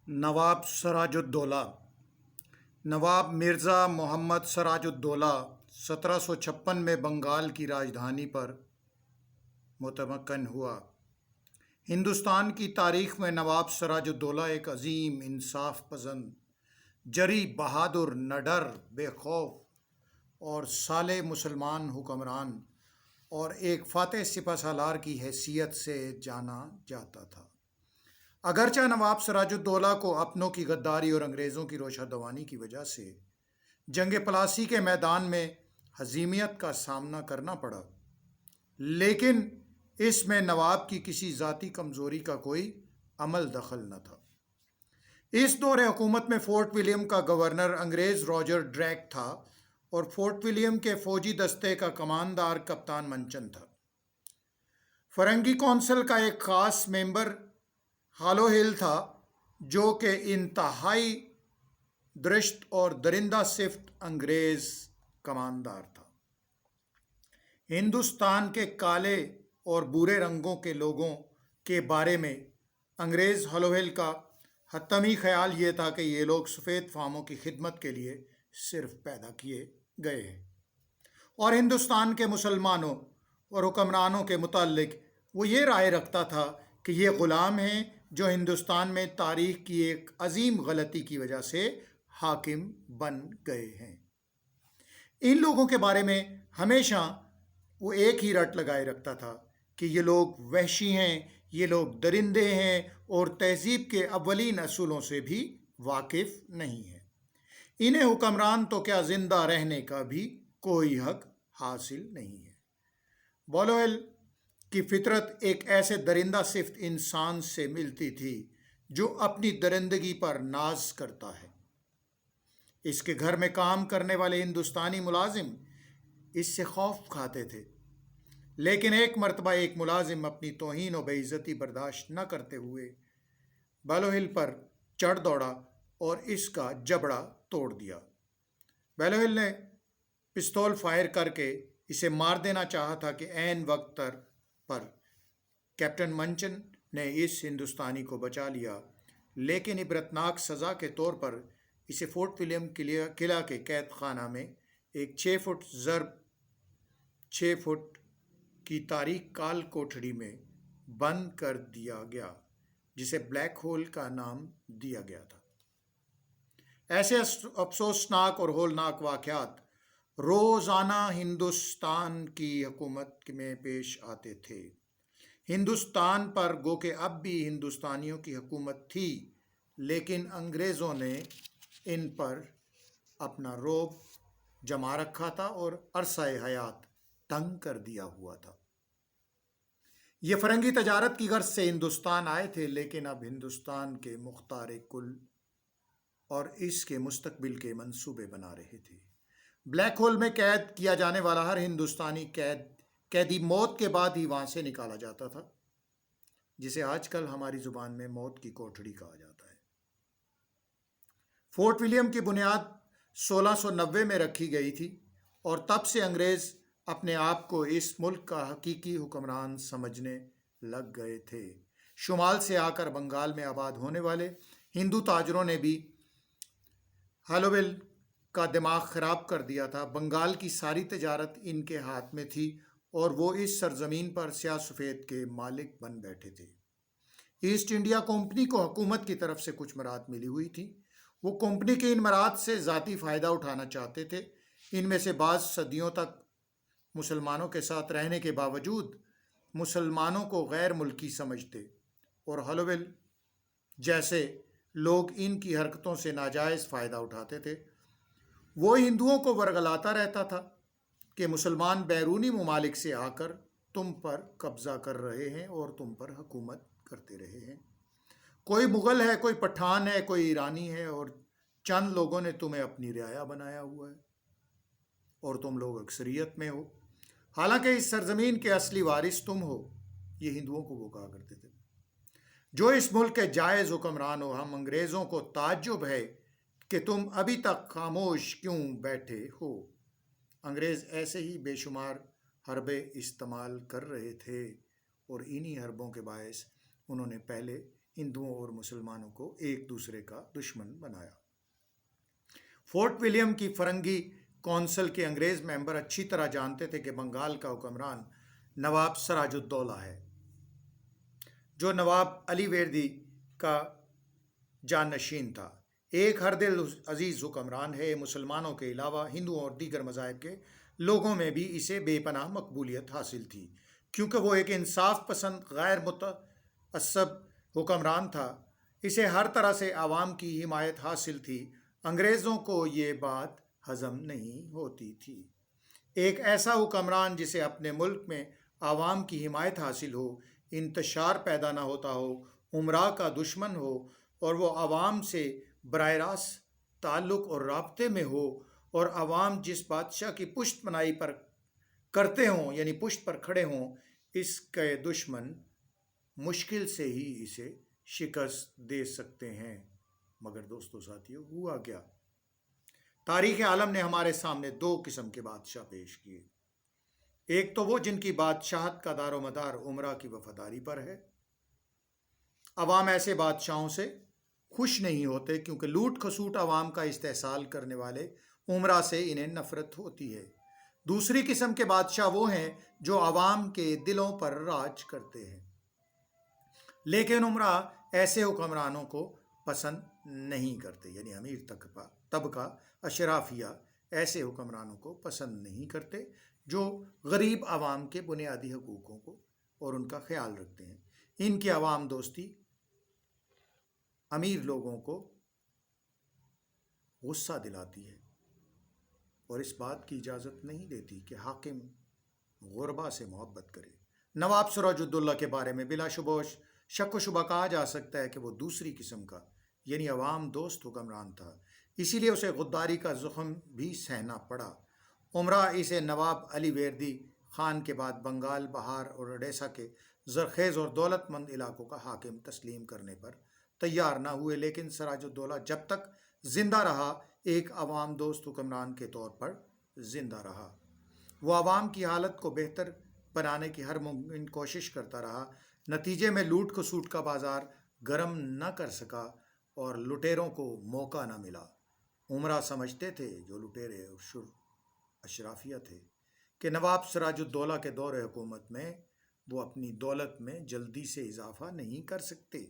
نواب سراج الدولہ نواب مرزا محمد سراج الدولہ 1756 میں بنگال کی راجدھانی پر متمکن ہوا۔ ہندوستان کی تاریخ میں نواب سراج الدولہ ایک عظیم، انصاف پسند، جری، بہادر، نڈر، بے خوف اور صالح مسلمان حکمران اور ایک فاتح سپہ سالار کی حیثیت سے جانا جاتا تھا۔ اگرچہ نواب سراج الدولہ کو اپنوں کی غداری اور انگریزوں کی روشہ دوانی کی وجہ سے جنگ پلاسی کے میدان میں ہزیمت کا سامنا کرنا پڑا، لیکن اس میں نواب کی کسی ذاتی کمزوری کا کوئی عمل دخل نہ تھا۔ اس دور حکومت میں فورٹ ولیم کا گورنر انگریز راجر ڈریک تھا اور فورٹ ولیم کے فوجی دستے کا کماندار کپتان منچن تھا۔ فرنگی کونسل کا ایک خاص ممبر ہالو ہل تھا، جو کہ انتہائی درشت اور درندہ صفت انگریز کماندار تھا۔ ہندوستان کے کالے اور بھورے رنگوں کے لوگوں کے بارے میں انگریز ہالو ہل کا حتمی خیال یہ تھا کہ یہ لوگ سفید فاموں کی خدمت کے لیے صرف پیدا کیے گئے ہیں، اور ہندوستان کے مسلمانوں اور حکمرانوں کے متعلق وہ یہ رائے رکھتا تھا کہ یہ غلام ہیں جو ہندوستان میں تاریخ کی ایک عظیم غلطی کی وجہ سے حاکم بن گئے ہیں۔ ان لوگوں کے بارے میں ہمیشہ وہ ایک ہی رٹ لگائے رکھتا تھا کہ یہ لوگ وحشی ہیں، یہ لوگ درندے ہیں اور تہذیب کے اولین اصولوں سے بھی واقف نہیں ہیں۔ انہیں حکمران تو کیا زندہ رہنے کا بھی کوئی حق حاصل نہیں ہے۔ بالویل کی فطرت ایک ایسے درندہ صفت انسان سے ملتی تھی جو اپنی درندگی پر ناز کرتا ہے۔ اس کے گھر میں کام کرنے والے ہندوستانی ملازم اس سے خوف کھاتے تھے، لیکن ایک مرتبہ ایک ملازم اپنی توہین و بے عزتی برداشت نہ کرتے ہوئے بالوہل پر چڑھ دوڑا اور اس کا جبڑا توڑ دیا۔ بالوہل نے پستول فائر کر کے اسے مار دینا چاہا تھا کہ عین وقت پر کیپٹن منچن نے اس ہندوستانی کو بچا لیا، لیکن عبرتناک سزا کے طور پر اسے فورٹ ولیم قلعہ کے قید خانہ میں ایک 6 فٹ ضرب 6 فٹ کی تاریک کال کوٹھڑی میں بند کر دیا گیا، جسے بلیک ہول کا نام دیا گیا تھا۔ ایسے افسوسناک اور ہولناک واقعات روزانہ ہندوستان کی حکومت میں پیش آتے تھے۔ ہندوستان پر گو کہ اب بھی ہندوستانیوں کی حکومت تھی، لیکن انگریزوں نے ان پر اپنا رعب جما رکھا تھا اور عرصہ حیات تنگ کر دیا ہوا تھا۔ یہ فرنگی تجارت کی غرض سے ہندوستان آئے تھے، لیکن اب ہندوستان کے مختار کل اور اس کے مستقبل کے منصوبے بنا رہے تھے۔ بلیک ہول میں قید کیا جانے والا ہر ہندوستانی قیدی موت کے بعد ہی وہاں سے نکالا جاتا تھا، جسے آج کل ہماری زبان میں موت کی کوٹھڑی کہا جاتا ہے۔ فورٹ ولیم کی بنیاد 1690 میں رکھی گئی تھی اور تب سے انگریز اپنے آپ کو اس ملک کا حقیقی حکمران سمجھنے لگ گئے تھے۔ شمال سے آ کر بنگال میں آباد ہونے والے ہندو تاجروں نے بھی ہالوویل کا دماغ خراب کر دیا تھا۔ بنگال کی ساری تجارت ان کے ہاتھ میں تھی اور وہ اس سرزمین پر سیاہ سفید کے مالک بن بیٹھے تھے۔ ایسٹ انڈیا کمپنی کو حکومت کی طرف سے کچھ مراد ملی ہوئی تھی۔ وہ کمپنی کے ان مراد سے ذاتی فائدہ اٹھانا چاہتے تھے۔ ان میں سے بعض صدیوں تک مسلمانوں کے ساتھ رہنے کے باوجود مسلمانوں کو غیر ملکی سمجھتے اور ہالوویل جیسے لوگ ان کی حرکتوں سے ناجائز فائدہ اٹھاتے تھے۔ وہ ہندوؤں کو ورگلاتا رہتا تھا کہ مسلمان بیرونی ممالک سے آ کر تم پر قبضہ کر رہے ہیں اور تم پر حکومت کرتے رہے ہیں۔ کوئی مغل ہے، کوئی پٹھان ہے، کوئی ایرانی ہے، اور چند لوگوں نے تمہیں اپنی رعایا بنایا ہوا ہے اور تم لوگ اکثریت میں ہو، حالانکہ اس سرزمین کے اصلی وارث تم ہو۔ یہ ہندوؤں کو وہ کہا کرتے تھے جو اس ملک کے جائز حکمران ہو۔ ہم انگریزوں کو تعجب ہے کہ تم ابھی تک خاموش کیوں بیٹھے ہو۔ انگریز ایسے ہی بے شمار حربے استعمال کر رہے تھے اور انہی حربوں کے باعث انہوں نے پہلے ہندوؤں اور مسلمانوں کو ایک دوسرے کا دشمن بنایا۔ فورٹ ولیم کی فرنگی کونسل کے انگریز ممبر اچھی طرح جانتے تھے کہ بنگال کا حکمران نواب سراج الدولہ ہے، جو نواب علی وردی کا جانشین تھا۔ ایک ہر دل عزیز حکمران ہے۔ مسلمانوں کے علاوہ ہندوؤں اور دیگر مذاہب کے لوگوں میں بھی اسے بے پناہ مقبولیت حاصل تھی، کیونکہ وہ ایک انصاف پسند غیر متعصب حکمران تھا۔ اسے ہر طرح سے عوام کی حمایت حاصل تھی۔ انگریزوں کو یہ بات ہضم نہیں ہوتی تھی۔ ایک ایسا حکمران جسے اپنے ملک میں عوام کی حمایت حاصل ہو، انتشار پیدا نہ ہوتا ہو، امراء کا دشمن ہو اور وہ عوام سے براہ راست تعلق اور رابطے میں ہو، اور عوام جس بادشاہ کی پشت پناہی پر کرتے ہوں یعنی پشت پر کھڑے ہوں، اس کے دشمن مشکل سے ہی اسے شکست دے سکتے ہیں۔ مگر دوستو ساتھیو، ہوا کیا؟ تاریخ عالم نے ہمارے سامنے دو قسم کے بادشاہ پیش کیے۔ ایک تو وہ جن کی بادشاہت کا دار و مدار امراء کی وفاداری پر ہے۔ عوام ایسے بادشاہوں سے خوش نہیں ہوتے، کیونکہ لوٹ کھسوٹ عوام کا استحصال کرنے والے امراء سے انہیں نفرت ہوتی ہے۔ دوسری قسم کے بادشاہ وہ ہیں جو عوام کے دلوں پر راج کرتے ہیں، لیکن امراء ایسے حکمرانوں کو پسند نہیں کرتے، یعنی امیر طبقہ اشرافیہ ایسے حکمرانوں کو پسند نہیں کرتے جو غریب عوام کے بنیادی حقوقوں کو اور ان کا خیال رکھتے ہیں۔ ان کی عوام دوستی امیر لوگوں کو غصہ دلاتی ہے اور اس بات کی اجازت نہیں دیتی کہ حاکم غربا سے محبت کرے۔ نواب سراج الدولہ کے بارے میں بلا شبہ شک و شبہ کہا جا سکتا ہے کہ وہ دوسری قسم کا یعنی عوام دوست حکمران تھا، اسی لیے اسے غداری کا زخم بھی سہنا پڑا۔ امراء اسے نواب علی وردی خان کے بعد بنگال، بہار اور اڈیشہ کے زرخیز اور دولت مند علاقوں کا حاکم تسلیم کرنے پر تیار نہ ہوئے، لیکن سراج الدولہ جب تک زندہ رہا ایک عوام دوست حکمران کے طور پر زندہ رہا۔ وہ عوام کی حالت کو بہتر بنانے کی ہر ممکن کوشش کرتا رہا۔ نتیجے میں لوٹ کھسوٹ کا بازار گرم نہ کر سکا اور لٹیروں کو موقع نہ ملا۔ امراء سمجھتے تھے، جو لٹیرے اور اشرافیہ تھے، کہ نواب سراج الدولہ کے دور حکومت میں وہ اپنی دولت میں جلدی سے اضافہ نہیں کر سکتے۔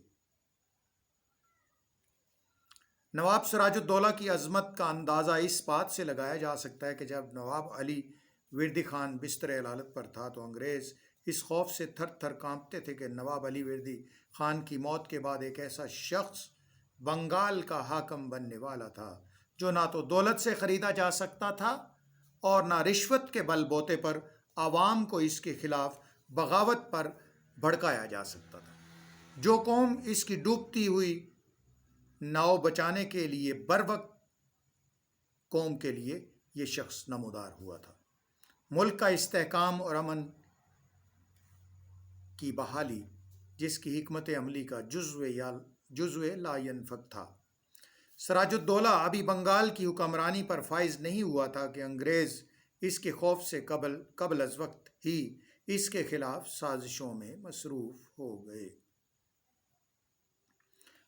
نواب سراج الدولہ کی عظمت کا اندازہ اس بات سے لگایا جا سکتا ہے کہ جب نواب علی وردی خان بستر علالت پر تھا تو انگریز اس خوف سے تھر تھر کانپتے تھے کہ نواب علی وردی خان کی موت کے بعد ایک ایسا شخص بنگال کا حاکم بننے والا تھا جو نہ تو دولت سے خریدا جا سکتا تھا اور نہ رشوت کے بل بوتے پر عوام کو اس کے خلاف بغاوت پر بھڑکایا جا سکتا تھا۔ جو قوم اس کی ڈوبتی ہوئی ناؤ بچانے کے لیے بروقت قوم کے لیے یہ شخص نمودار ہوا تھا۔ ملک کا استحکام اور امن کی بحالی جس کی حکمت عملی کا جزو لا ینفک تھا۔ سراج الدولہ ابھی بنگال کی حکمرانی پر فائز نہیں ہوا تھا کہ انگریز اس کے خوف سے قبل از وقت ہی اس کے خلاف سازشوں میں مصروف ہو گئے۔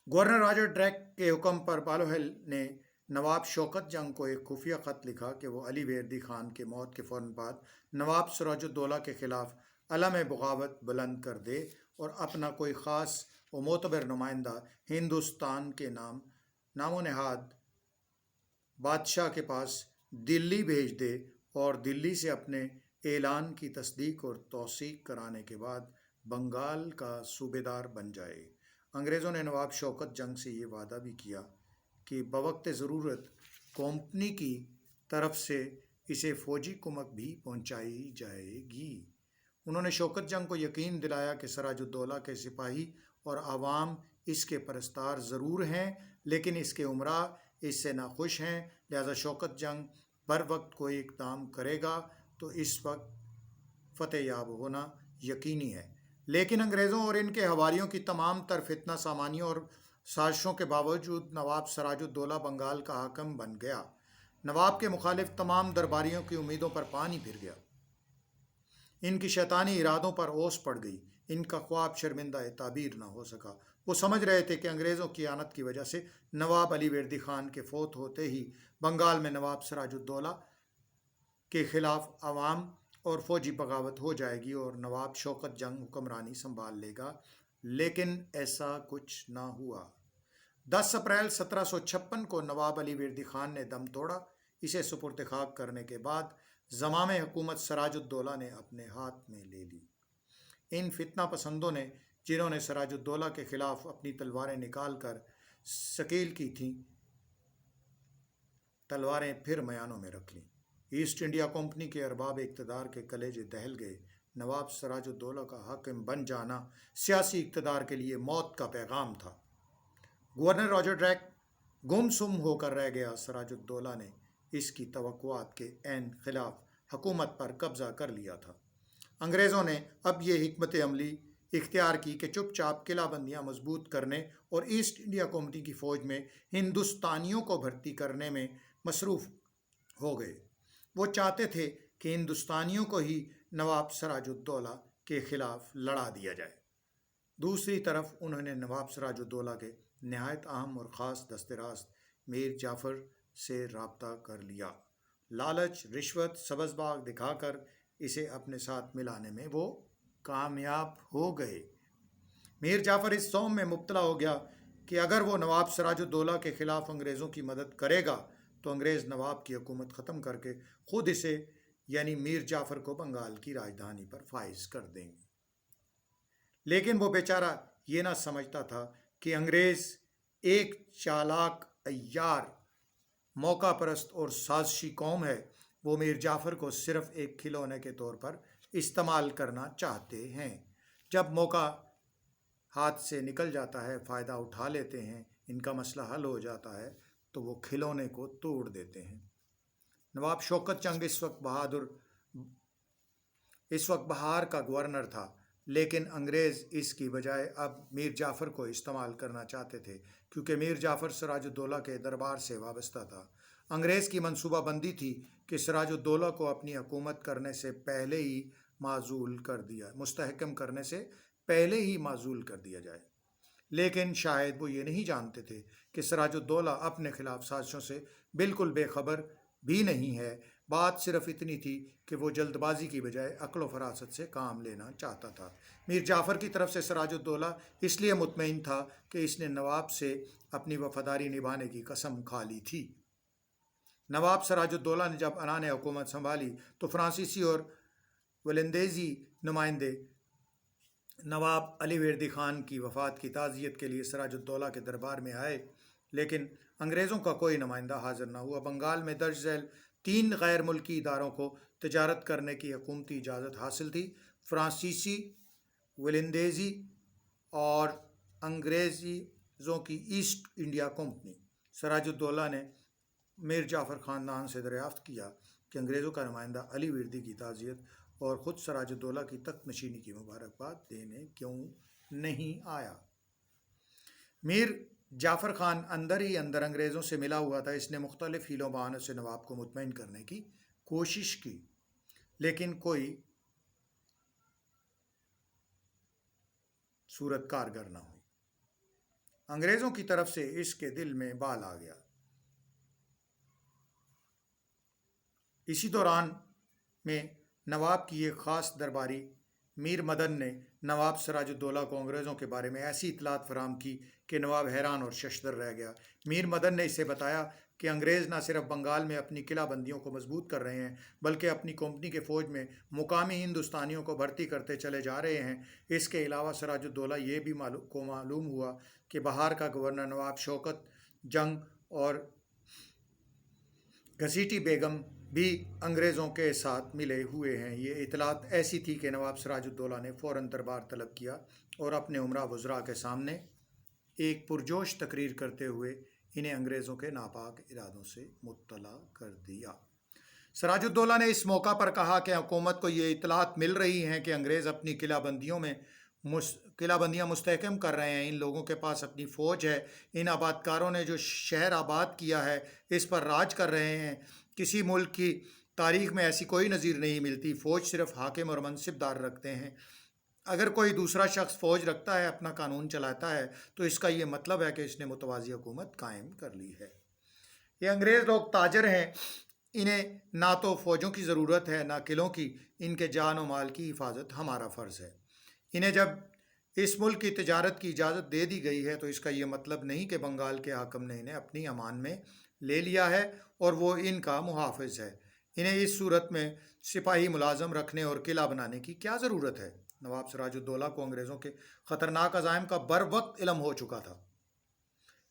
گورنر راجر ڈریک کے حکم پر بالوہل نے نواب شوکت جنگ کو ایک خفیہ خط لکھا کہ وہ علی وردی خان کے موت کے فوراً بعد نواب سراج الدولہ کے خلاف علم بغاوت بلند کر دے اور اپنا کوئی خاص و معتبر نمائندہ ہندوستان کے نام و نہاد بادشاہ کے پاس دلی بھیج دے اور دلی سے اپنے اعلان کی تصدیق اور توثیق کرانے کے بعد بنگال کا صوبے دار بن جائے۔ انگریزوں نے نواب شوکت جنگ سے یہ وعدہ بھی کیا کہ بوقت ضرورت کمپنی کی طرف سے اسے فوجی کمک بھی پہنچائی جائے گی۔ انہوں نے شوکت جنگ کو یقین دلایا کہ سراج الدولہ کے سپاہی اور عوام اس کے پرستار ضرور ہیں، لیکن اس کے امراء اس سے ناخوش ہیں، لہذا شوکت جنگ بر وقت کوئی اقدام کرے گا تو اس وقت فتح یاب ہونا یقینی ہے۔ لیکن انگریزوں اور ان کے حواریوں کی تمام تر فتنہ سامانیوں اور سازشوں کے باوجود نواب سراج الدولہ بنگال کا حاکم بن گیا۔ نواب کے مخالف تمام درباریوں کی امیدوں پر پانی پھر گیا، ان کی شیطانی ارادوں پر اوس پڑ گئی۔ ان کا خواب شرمندہ تعبیر نہ ہو سکا۔ وہ سمجھ رہے تھے کہ انگریزوں کی آنت کی وجہ سے نواب علی وردی خان کے فوت ہوتے ہی بنگال میں نواب سراج الدولہ کے خلاف عوام اور فوجی بغاوت ہو جائے گی اور نواب شوکت جنگ حکمرانی سنبھال لے گا، لیکن ایسا کچھ نہ ہوا۔ 10 اپریل 1756 کو نواب علی وردی خان نے دم توڑا۔ اسے سپرد خاک کرنے کے بعد زمام حکومت سراج الدولہ نے اپنے ہاتھ میں لے لی۔ ان فتنہ پسندوں نے، جنہوں نے سراج الدولہ کے خلاف اپنی تلواریں نکال کر ثقیل کی تھیں، تلواریں پھر میانوں میں رکھ لیں۔ ایسٹ انڈیا کمپنی کے ارباب اقتدار کے کلیجے دہل گئے۔ نواب سراج الدولہ کا حاکم بن جانا سیاسی اقتدار کے لیے موت کا پیغام تھا۔ گورنر راجر ڈریک گم سم ہو کر رہ گیا۔ سراج الدولہ نے اس کی توقعات کے عین خلاف حکومت پر قبضہ کر لیا تھا۔ انگریزوں نے اب یہ حکمت عملی اختیار کی کہ چپ چاپ قلعہ بندیاں مضبوط کرنے اور ایسٹ انڈیا کمپنی کی فوج میں ہندوستانیوں کو بھرتی کرنے میں مصروف ہو گئے۔ وہ چاہتے تھے کہ ہندوستانیوں کو ہی نواب سراج الدولہ کے خلاف لڑا دیا جائے۔ دوسری طرف انہوں نے نواب سراج الدولہ کے نہایت اہم اور خاص دست راست میر جعفر سے رابطہ کر لیا۔ لالچ، رشوت، سبز باغ دکھا کر اسے اپنے ساتھ ملانے میں وہ کامیاب ہو گئے۔ میر جعفر اس زوم میں مبتلا ہو گیا کہ اگر وہ نواب سراج الدولہ کے خلاف انگریزوں کی مدد کرے گا تو انگریز نواب کی حکومت ختم کر کے خود اسے یعنی میر جعفر کو بنگال کی راجدھانی پر فائز کر دیں گے۔ لیکن وہ بیچارہ یہ نہ سمجھتا تھا کہ انگریز ایک چالاک، عیار، موقع پرست اور سازشی قوم ہے۔ وہ میر جعفر کو صرف ایک کھلونے کے طور پر استعمال کرنا چاہتے ہیں۔ جب موقع ہاتھ سے نکل جاتا ہے، فائدہ اٹھا لیتے ہیں، ان کا مسئلہ حل ہو جاتا ہے تو وہ کھلونے کو توڑ دیتے ہیں۔ نواب شوکت جنگ اس وقت بہار کا گورنر تھا، لیکن انگریز اس کی بجائے اب میر جعفر کو استعمال کرنا چاہتے تھے، کیونکہ میر جعفر سراج الدولہ کے دربار سے وابستہ تھا۔ انگریز کی منصوبہ بندی تھی کہ سراج الدولہ کو اپنی حکومت کرنے سے پہلے ہی مستحکم کرنے سے پہلے ہی معزول کر دیا جائے۔ لیکن شاید وہ یہ نہیں جانتے تھے کہ سراج الدولہ اپنے خلاف سازشوں سے بالکل بے خبر بھی نہیں ہے۔ بات صرف اتنی تھی کہ وہ جلد بازی کی بجائے عقل و فراست سے کام لینا چاہتا تھا۔ میر جعفر کی طرف سے سراج الدولہ اس لیے مطمئن تھا کہ اس نے نواب سے اپنی وفاداری نبھانے کی قسم کھا لی تھی۔ نواب سراج الدولہ نے جب انان حکومت سنبھالی تو فرانسیسی اور ولندیزی نمائندے نواب علی وردی خان کی وفات کی تعزیت کے لیے سراج الدولہ کے دربار میں آئے، لیکن انگریزوں کا کوئی نمائندہ حاضر نہ ہوا۔ بنگال میں درج ذیل 3 غیر ملکی اداروں کو تجارت کرنے کی حکومتی اجازت حاصل تھی: فرانسیسی، ولندیزی اور انگریزوں کی ایسٹ انڈیا کمپنی۔ سراج الدولہ نے میر جعفر خاندان سے دریافت کیا کہ انگریزوں کا نمائندہ علی وردی کی تعزیت اور خود سراج الدولہ کی تخت نشینی کی مبارکباد دینے کیوں نہیں آیا۔ میر جعفر خان اندر ہی اندر انگریزوں سے ملا ہوا تھا۔ اس نے مختلف ہیلوں بہانوں سے نواب کو مطمئن کرنے کی کوشش کی، لیکن کوئی صورت کارگر نہ ہوئی۔ انگریزوں کی طرف سے اس کے دل میں بال آ گیا۔ اسی دوران میں نواب کی ایک خاص درباری میر مدن نے نواب سراج الدولہ کو انگریزوں کے بارے میں ایسی اطلاعات فراہم کی کہ نواب حیران اور ششدر رہ گیا۔ میر مدن نے اسے بتایا کہ انگریز نہ صرف بنگال میں اپنی قلعہ بندیوں کو مضبوط کر رہے ہیں، بلکہ اپنی کمپنی کے فوج میں مقامی ہندوستانیوں کو بھرتی کرتے چلے جا رہے ہیں۔ اس کے علاوہ سراج الدولہ یہ بھی معلوم ہوا کہ بہار کا گورنر نواب شوکت جنگ اور گھسیٹی بیگم بھی انگریزوں کے ساتھ ملے ہوئے ہیں۔ یہ اطلاعات ایسی تھی کہ نواب سراج الدولہ نے فوراً دربار طلب کیا اور اپنے امراء وزراء کے سامنے ایک پرجوش تقریر کرتے ہوئے انہیں انگریزوں کے ناپاک ارادوں سے مطلع کر دیا۔ سراج الدولہ نے اس موقع پر کہا کہ حکومت کو یہ اطلاعات مل رہی ہیں کہ انگریز اپنی قلعہ بندیاں مستحکم کر رہے ہیں۔ ان لوگوں کے پاس اپنی فوج ہے۔ ان آبادکاروں نے جو شہر آباد کیا ہے اس پر راج کر رہے ہیں۔ کسی ملک کی تاریخ میں ایسی کوئی نظیر نہیں ملتی۔ فوج صرف حاکم اور منصب دار رکھتے ہیں۔ اگر کوئی دوسرا شخص فوج رکھتا ہے، اپنا قانون چلاتا ہے، تو اس کا یہ مطلب ہے کہ اس نے متوازی حکومت قائم کر لی ہے۔ یہ انگریز لوگ تاجر ہیں، انہیں نہ تو فوجوں کی ضرورت ہے نہ قلعوں کی، ان کے جان و مال کی حفاظت ہمارا فرض ہے۔ انہیں جب اس ملک کی تجارت کی اجازت دے دی گئی ہے تو اس کا یہ مطلب نہیں کہ بنگال کے حاکم نے انہیں اپنی امان میں لے لیا ہے اور وہ ان کا محافظ ہے۔ انہیں اس صورت میں سپاہی ملازم رکھنے اور قلعہ بنانے کی کیا ضرورت ہے؟ نواب سراج الدولہ کو انگریزوں کے خطرناک عزائم کا بر وقت علم ہو چکا تھا،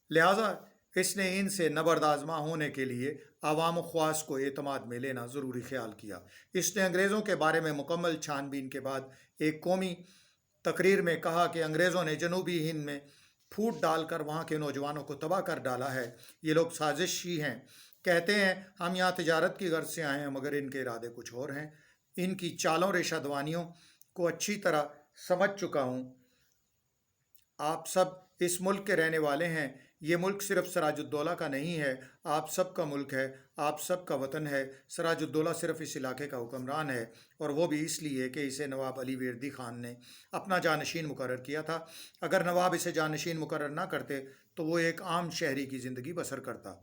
لہٰذا اس نے ان سے نبرد آزما ہونے کے لیے عوام و خواص کو اعتماد میں لینا ضروری خیال کیا۔ اس نے انگریزوں کے بارے میں مکمل چھان بین کے بعد ایک قومی تقریر میں کہا کہ انگریزوں نے جنوبی ہند میں پھوٹ ڈال کر وہاں کے نوجوانوں کو تباہ کر ڈالا ہے۔ یہ لوگ سازشی ہیں، کہتے ہیں ہم یہاں تجارت کی غرض سے آئے ہیں، مگر ان کے ارادے کچھ اور ہیں۔ ان کی چالوں ریشہ دوانیوں کو اچھی طرح سمجھ چکا ہوں۔ آپ سب اس ملک کے رہنے والے ہیں، یہ ملک صرف سراج الدولہ کا نہیں ہے، آپ سب کا ملک ہے، آپ سب کا وطن ہے۔ سراج الدولہ صرف اس علاقے کا حکمران ہے، اور وہ بھی اس لیے کہ اسے نواب علی وردی خان نے اپنا جانشین مقرر کیا تھا۔ اگر نواب اسے جانشین مقرر نہ کرتے تو وہ ایک عام شہری کی زندگی بسر کرتا،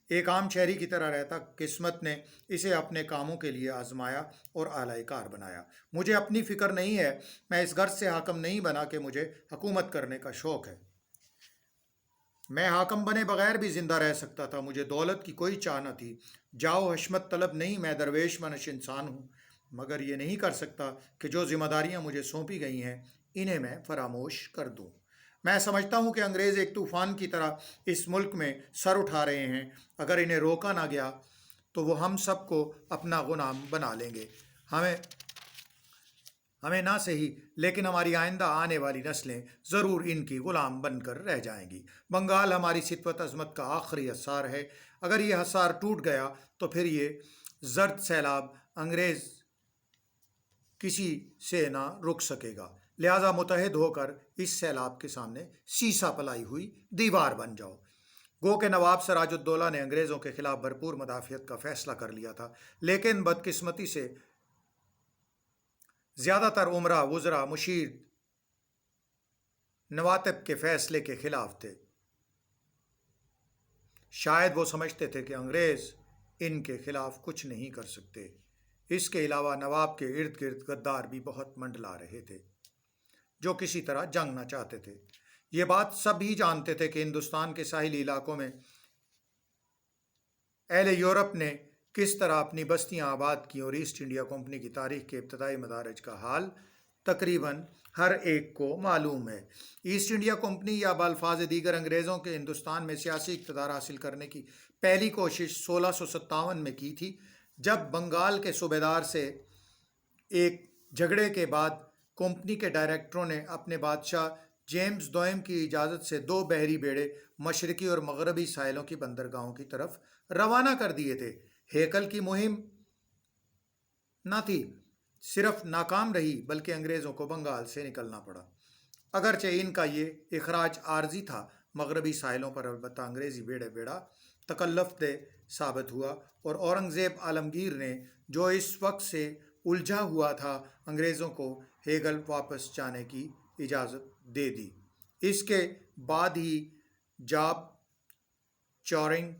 ایک عام شہری کی طرح رہتا۔ قسمت نے اسے اپنے کاموں کے لیے آزمایا اور اعلی کار بنایا۔ مجھے اپنی فکر نہیں ہے، میں اس غرض سے حاکم نہیں بنا کہ مجھے حکومت کرنے کا شوق ہے۔ میں حاکم بنے بغیر بھی زندہ رہ سکتا تھا، مجھے دولت کی کوئی چاہ نہ تھی، جاؤ حشمت طلب نہیں، میں درویش منش انسان ہوں، مگر یہ نہیں کر سکتا کہ جو ذمہ داریاں مجھے سونپی گئی ہیں انہیں میں فراموش کر دوں۔ میں سمجھتا ہوں کہ انگریز ایک طوفان کی طرح اس ملک میں سر اٹھا رہے ہیں، اگر انہیں روکا نہ گیا تو وہ ہم سب کو اپنا غلام بنا لیں گے۔ ہمیں نہ صحیح لیکن ہماری آئندہ آنے والی نسلیں ضرور ان کی غلام بن کر رہ جائیں گی۔ بنگال ہماری ستوت عظمت کا آخری حصار ہے، اگر یہ حصار ٹوٹ گیا تو پھر یہ زرد سیلاب انگریز کسی سے نہ رک سکے گا، لہٰذا متحد ہو کر اس سیلاب کے سامنے سیسا پلائی ہوئی دیوار بن جاؤ۔ گو کہ نواب سراج الدولہ نے انگریزوں کے خلاف بھرپور مدافعت کا فیصلہ کر لیا تھا، لیکن بدقسمتی سے زیادہ تر امراء، وزراء، مشیر، نواتب کے فیصلے کے خلاف تھے۔ شاید وہ سمجھتے تھے کہ انگریز ان کے خلاف کچھ نہیں کر سکتے۔ اس کے علاوہ نواب کے ارد گرد غدار بھی بہت منڈلا رہے تھے جو کسی طرح جنگ نہ چاہتے تھے۔ یہ بات سب ہی جانتے تھے کہ ہندوستان کے ساحلی علاقوں میں اہل یورپ نے کس طرح اپنی بستیاں آباد کی، اور ایسٹ انڈیا کمپنی کی تاریخ کے ابتدائی مدارج کا حال تقریباً ہر ایک کو معلوم ہے۔ ایسٹ انڈیا کمپنی یا بالفاظ دیگر انگریزوں کے ہندوستان میں سیاسی اقتدار حاصل کرنے کی پہلی کوشش 1657 میں کی تھی، جب بنگال کے صوبیدار سے ایک جھگڑے کے بعد کمپنی کے ڈائریکٹروں نے اپنے بادشاہ جیمز دوئم کی اجازت سے 2 بحری بیڑے مشرقی اور مغربی ساحلوں کی بندرگاہوں کی طرف روانہ کر دیے تھے۔ ہیکل کی مہم نہ تھی صرف ناکام رہی، بلکہ انگریزوں کو بنگال سے نکلنا پڑا۔ اگرچہ ان کا یہ اخراج عارضی تھا، مغربی ساحلوں پر البتہ انگریزی بیڑا تکلف دہ ثابت ہوا، اور اورنگزیب عالمگیر نے جو اس وقت سے الجھا ہوا تھا، انگریزوں کو ہیگل واپس جانے کی اجازت دے دی۔ اس کے بعد ہی جاب چورنگ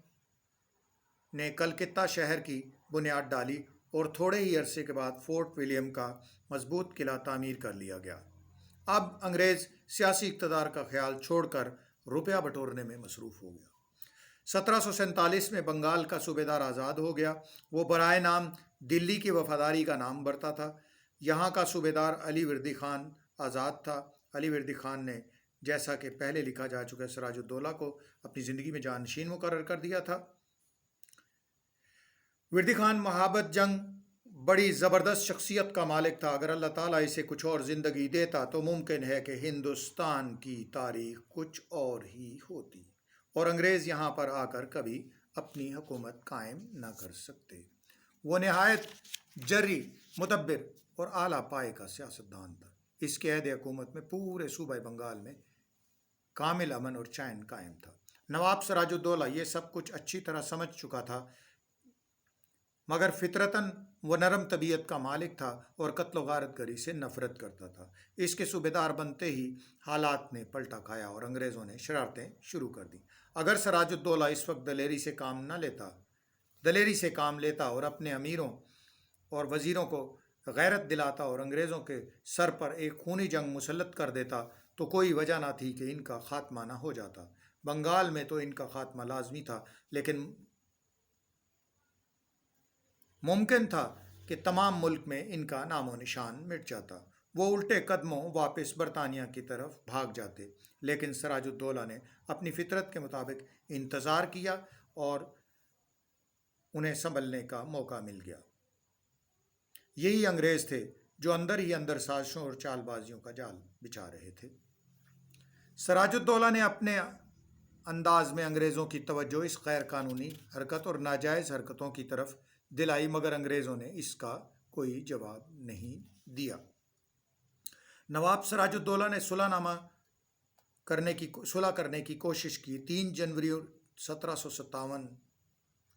نے کلکتہ شہر کی بنیاد ڈالی، اور تھوڑے ہی عرصے کے بعد فورٹ ولیم کا مضبوط قلعہ تعمیر کر لیا گیا۔ اب انگریز سیاسی اقتدار کا خیال چھوڑ کر روپیہ بٹورنے میں مصروف ہو گیا۔ 1747 میں بنگال کا صوبیدار آزاد ہو گیا۔ وہ برائے نام دلی کی وفاداری کا نام برتا تھا۔ یہاں کا صوبیدار علی وردی خان آزاد تھا۔ علی وردی خان نے، جیسا کہ پہلے لکھا جا چکا ہے، سراج الدولہ کو اپنی زندگی میں جانشین مقرر کر دیا تھا۔ وردی خان محابت جنگ بڑی زبردست شخصیت کا مالک تھا۔ اگر اللہ تعالیٰ اسے کچھ اور زندگی دیتا تو ممکن ہے کہ ہندوستان کی تاریخ کچھ اور ہی ہوتی، اور انگریز یہاں پر آ کر کبھی اپنی حکومت قائم نہ کر سکتے۔ وہ نہایت جری، مدبر اور اعلیٰ پائے کا سیاستدان تھا۔ اس کے عہد حکومت میں پورے صوبہ بنگال میں کامل امن اور چین قائم تھا۔ نواب سراج الدولہ یہ سب کچھ اچھی طرح سمجھ چکا تھا مگر فطرتاً وہ نرم طبیعت کا مالک تھا اور قتل و غارت گری سے نفرت کرتا تھا۔ اس کے صوبیدار بنتے ہی حالات نے پلٹا کھایا اور انگریزوں نے شرارتیں شروع کر دیں۔ اگر سراج الدولہ اس وقت دلیری سے کام لیتا اور اپنے امیروں اور وزیروں کو غیرت دلاتا اور انگریزوں کے سر پر ایک خونی جنگ مسلط کر دیتا تو کوئی وجہ نہ تھی کہ ان کا خاتمہ نہ ہو جاتا۔ بنگال میں تو ان کا خاتمہ لازمی تھا، لیکن ممکن تھا کہ تمام ملک میں ان کا نام و نشان مٹ جاتا۔ وہ الٹے قدموں واپس برطانیہ کی طرف بھاگ جاتے، لیکن سراج الدولہ نے اپنی فطرت کے مطابق انتظار کیا اور انہیں سنبھلنے کا موقع مل گیا۔ یہی انگریز تھے جو اندر ہی اندر سازشوں اور چال بازیوں کا جال بچھا رہے تھے۔ سراج الدولہ نے اپنے انداز میں انگریزوں کی توجہ اس غیر قانونی حرکت اور ناجائز حرکتوں کی طرف دلائی، مگر انگریزوں نے اس کا کوئی جواب نہیں دیا۔ نواب سراج الدولہ نے صلح کرنے کی کوشش کی۔ 3 جنوری 1757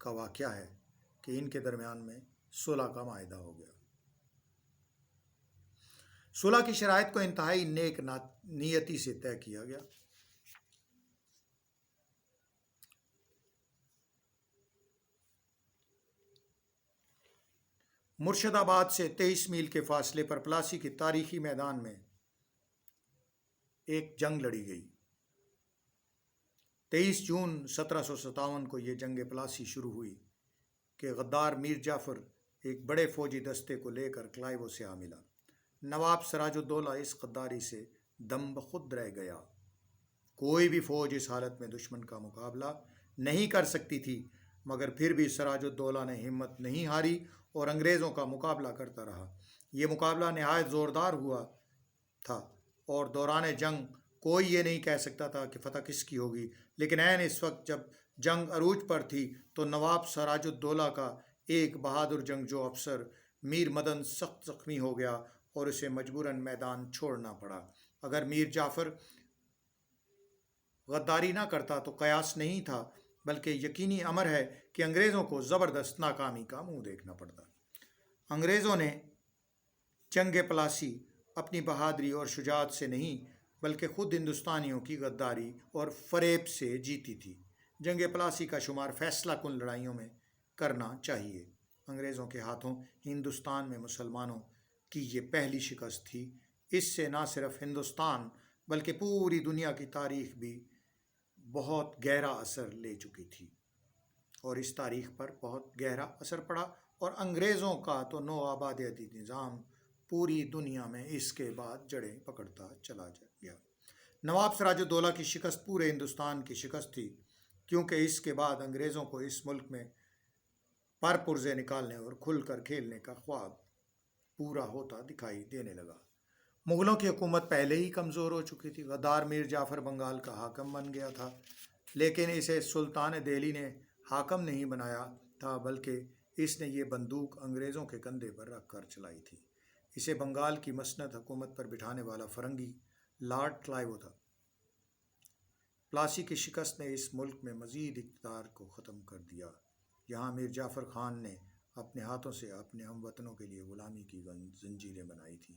کا واقعہ ہے کہ ان کے درمیان میں صلح کا معاہدہ ہو گیا۔ صلح کی شرائط کو انتہائی نیک نیتی سے طے کیا گیا۔ مرشد آباد سے 23 میل کے فاصلے پر پلاسی کے تاریخی میدان میں ایک جنگ لڑی گئی۔ 23 جون 1757 کو یہ جنگ پلاسی شروع ہوئی کہ غدار میر جعفر ایک بڑے فوجی دستے کو لے کر کلائیو سے آ ملا۔ نواب سراج الدولہ اس غداری سے دم بخود رہ گیا۔ کوئی بھی فوج اس حالت میں دشمن کا مقابلہ نہیں کر سکتی تھی، مگر پھر بھی سراج الدولہ نے ہمت نہیں ہاری اور انگریزوں کا مقابلہ کرتا رہا۔ یہ مقابلہ نہایت زوردار ہوا تھا اور دوران جنگ کوئی یہ نہیں کہہ سکتا تھا کہ فتح کس کی ہوگی، لیکن عین اس وقت جب جنگ عروج پر تھی تو نواب سراج الدولہ کا ایک بہادر جنگجو افسر میر مدن سخت زخمی ہو گیا اور اسے مجبوراً میدان چھوڑنا پڑا۔ اگر میر جعفر غداری نہ کرتا تو قیاس نہیں تھا، بلکہ یقینی امر ہے کہ انگریزوں کو زبردست ناکامی کا منہ دیکھنا پڑتا۔ انگریزوں نے جنگ پلاسی اپنی بہادری اور شجاعت سے نہیں بلکہ خود ہندوستانیوں کی غداری اور فریب سے جیتی تھی۔ جنگ پلاسی کا شمار فیصلہ کن لڑائیوں میں کرنا چاہیے۔ انگریزوں کے ہاتھوں ہندوستان میں مسلمانوں کی یہ پہلی شکست تھی۔ اس سے نہ صرف ہندوستان بلکہ پوری دنیا کی تاریخ بھی بہت گہرا اثر لے چکی تھی اور اس تاریخ پر بہت گہرا اثر پڑا، اور انگریزوں کا تو نو آبادیاتی نظام پوری دنیا میں اس کے بعد جڑیں پکڑتا چلا گیا۔ نواب سراج الدولہ کی شکست پورے ہندوستان کی شکست تھی، کیونکہ اس کے بعد انگریزوں کو اس ملک میں پرزے نکالنے اور کھل کر کھیلنے کا خواب پورا ہوتا دکھائی دینے لگا۔ مغلوں کی حکومت پہلے ہی کمزور ہو چکی تھی۔ غدار میر جعفر بنگال کا حاکم بن گیا تھا، لیکن اسے سلطان دہلی نے حاکم نہیں بنایا تھا، بلکہ اس نے یہ بندوق انگریزوں کے کندھے پر رکھ کر چلائی تھی۔ اسے بنگال کی مسند حکومت پر بٹھانے والا فرنگی لارڈ کلائیو تھا۔ پلاسی کی شکست نے اس ملک میں مزید اقتدار کو ختم کر دیا۔ یہاں میر جعفر خان نے اپنے ہاتھوں سے اپنے ہم وطنوں کے لیے غلامی کی زنجیریں بنائی تھیں،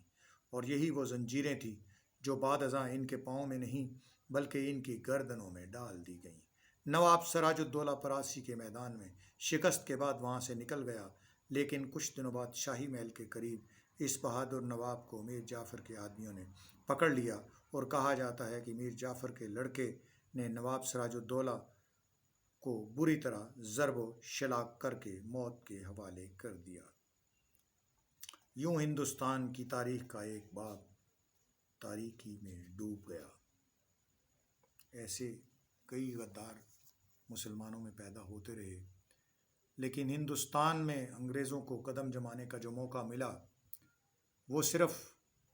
اور یہی وہ زنجیریں تھیں جو بعد ازاں ان کے پاؤں میں نہیں بلکہ ان کی گردنوں میں ڈال دی گئیں۔ نواب سراج الدولہ پلاسی کے میدان میں شکست کے بعد وہاں سے نکل گیا، لیکن کچھ دنوں بعد شاہی محل کے قریب اس بہادر نواب کو میر جعفر کے آدمیوں نے پکڑ لیا، اور کہا جاتا ہے کہ میر جعفر کے لڑکے نے نواب سراج الدولہ کو بری طرح ضرب و شلاگ کر کے موت کے حوالے کر دیا۔ یوں ہندوستان کی تاریخ کا ایک باب تاریکی میں ڈوب گیا۔ ایسے کئی غدار مسلمانوں میں پیدا ہوتے رہے، لیکن ہندوستان میں انگریزوں کو قدم جمانے کا جو موقع ملا وہ صرف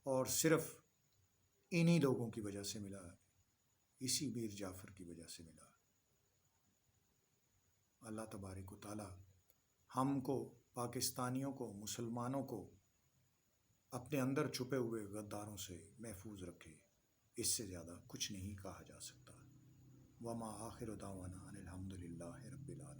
اور صرف انہی لوگوں کی وجہ سے ملا، اسی میر جعفر کی وجہ سے ملا۔ اللہ تبارک و تعالی ہم کو، پاکستانیوں کو، مسلمانوں کو اپنے اندر چھپے ہوئے غداروں سے محفوظ رکھے۔ اس سے زیادہ کچھ نہیں کہا جا سکتا۔ وما آخر دعوانا ان الحمد للہ رب العالمین۔